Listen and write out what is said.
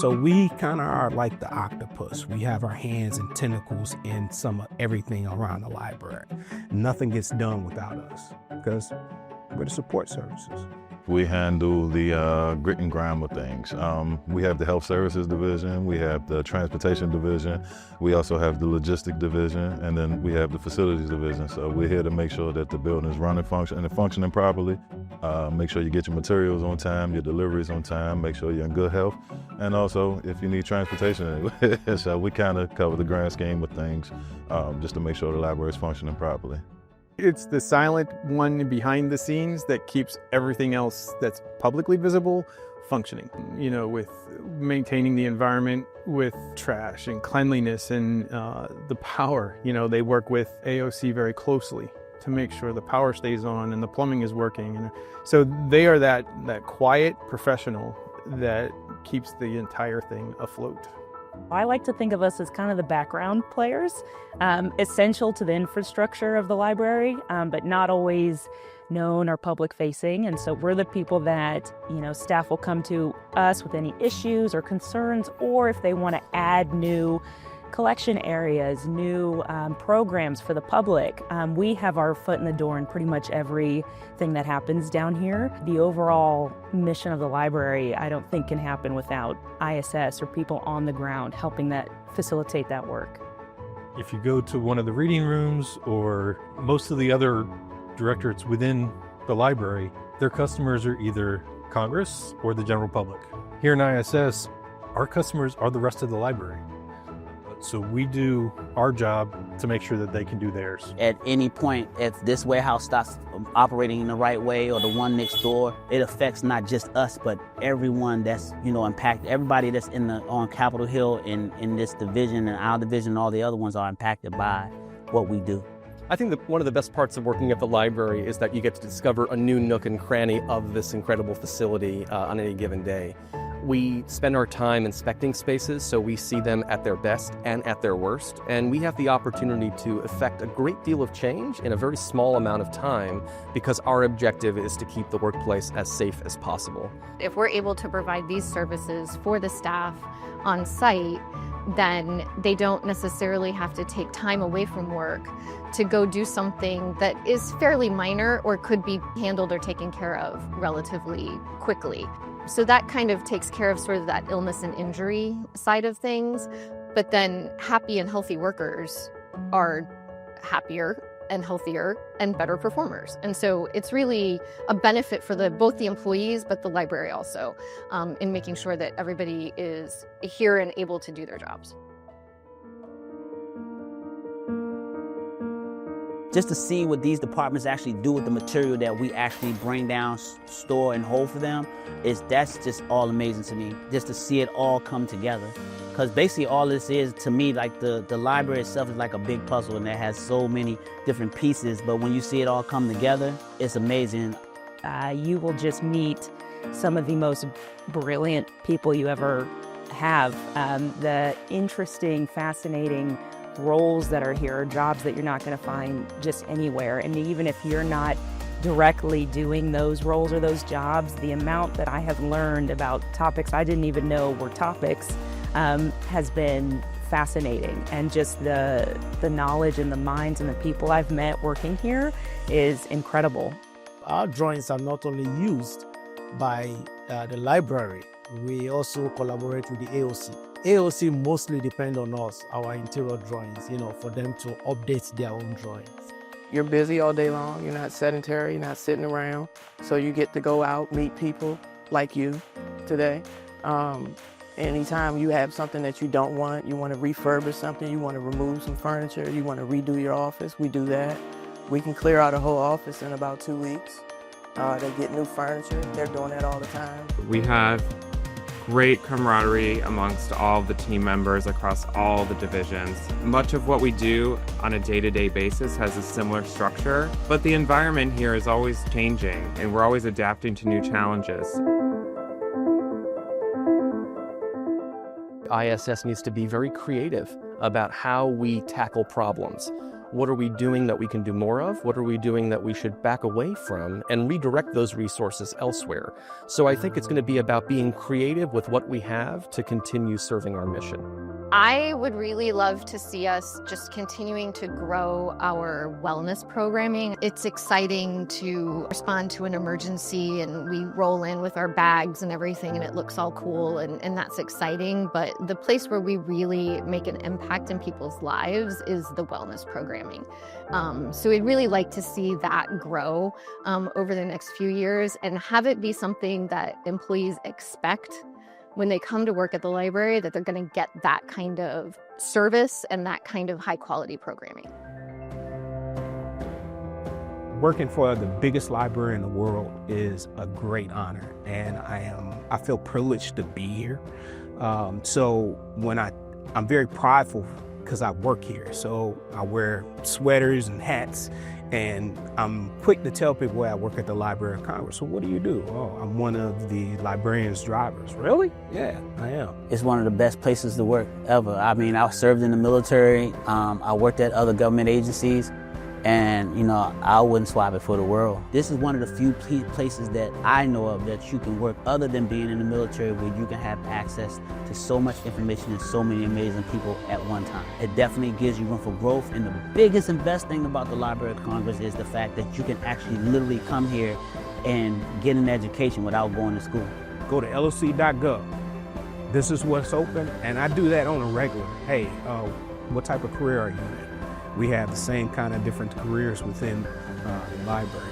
So we kind of are like the octopus. We have our hands and tentacles in some of everything around the library. Nothing gets done without us because we're the support services. We handle the grit and grime of things. We have the health services division, we have the transportation division, we also have the logistic division, and then we have the facilities division. So we're here to make sure that the building is running, functioning properly. Make sure you get your materials on time, your deliveries on time, make sure you're in good health. And also, if you need transportation, so we kind of cover the grand scheme of things just to make sure the library is functioning properly. It's the silent one behind the scenes that keeps everything else that's publicly visible functioning. You know, with maintaining the environment, with trash and cleanliness and the power. You know, they work with AOC very closely to make sure the power stays on and the plumbing is working. And so they are that quiet professional that keeps the entire thing afloat. I like to think of us as kind of the background players, essential to the infrastructure of the library, but not always known or public facing. And so we're the people that, you know, staff will come to us with any issues or concerns, or if they want to add new collection areas, new programs for the public. We have our foot in the door in pretty much everything that happens down here. The overall mission of the library, I don't think can happen without ISS or people on the ground helping that facilitate that work. If you go to one of the reading rooms or most of the other directorates within the library, their customers are either Congress or the general public. Here in ISS, our customers are the rest of the library. So we do our job to make sure that they can do theirs. At any point, if this warehouse stops operating in the right way or the one next door, it affects not just us, but everyone that's, you know, impacted. Everybody that's on Capitol Hill in this division and our division and all the other ones are impacted by what we do. I think that one of the best parts of working at the library is that you get to discover a new nook and cranny of this incredible facility on any given day. We spend our time inspecting spaces so we see them at their best and at their worst, and we have the opportunity to effect a great deal of change in a very small amount of time because our objective is to keep the workplace as safe as possible. If we're able to provide these services for the staff on site, then they don't necessarily have to take time away from work to go do something that is fairly minor or could be handled or taken care of relatively quickly. So that kind of takes care of sort of that illness and injury side of things. But then happy and healthy workers are happier and healthier and better performers. And so it's really a benefit for both the employees, but the library also, in making sure that everybody is here and able to do their jobs. Just to see what these departments actually do with the material that we actually bring down, store, and hold for them, that's just all amazing to me, just to see it all come together. Because basically all this is, to me, like the library itself is like a big puzzle and it has so many different pieces, but when you see it all come together, it's amazing. You will just meet some of the most brilliant people you ever have. The interesting, fascinating roles that are here, jobs that you're not going to find just anywhere. And even if you're not directly doing those roles or those jobs, the amount that I have learned about topics I didn't even know were topics has been fascinating. And just the knowledge and the minds and the people I've met working here is incredible. Our drawings are not only used by the library, we also collaborate with the AOC. AOC mostly depend on us, our interior drawings, you know, for them to update their own drawings. You're busy all day long, you're not sedentary, you're not sitting around, so you get to go out, meet people like you today. Anytime you have something that you don't want, you want to refurbish something, you want to remove some furniture, you want to redo your office, we do that. We can clear out a whole office in about 2 weeks. They get new furniture, they're doing that all the time. We have great camaraderie amongst all the team members across all the divisions. Much of what we do on a day-to-day basis has a similar structure, but the environment here is always changing and we're always adapting to new challenges. ISS needs to be very creative about how we tackle problems. What are we doing that we can do more of? What are we doing that we should back away from and redirect those resources elsewhere? So I think it's going to be about being creative with what we have to continue serving our mission. I would really love to see us just continuing to grow our wellness programming. It's exciting to respond to an emergency and we roll in with our bags and everything and it looks all cool and that's exciting. But the place where we really make an impact in people's lives is the wellness programming. So we'd really like to see that grow over the next few years and have it be something that employees expect when they come to work at the library, that they're going to get that kind of service and that kind of high quality programming. Working for the biggest library in the world is a great honor, and I feel privileged to be here. So when I'm very prideful because I work here. So I wear sweaters and hats, and I'm quick to tell people I work at the Library of Congress. So what do you do? Oh, I'm one of the librarian's drivers. Really? Yeah, I am. It's one of the best places to work ever. I mean, I served in the military. I worked at other government agencies. And, you know, I wouldn't swap it for the world. This is one of the few places that I know of that you can work other than being in the military, where you can have access to so much information and so many amazing people at one time. It definitely gives you room for growth. And the biggest and best thing about the Library of Congress is the fact that you can actually literally come here and get an education without going to school. Go to loc.gov. This is what's open, and I do that on a regular. Hey, what type of career are you in? We have the same kind of different careers within the library.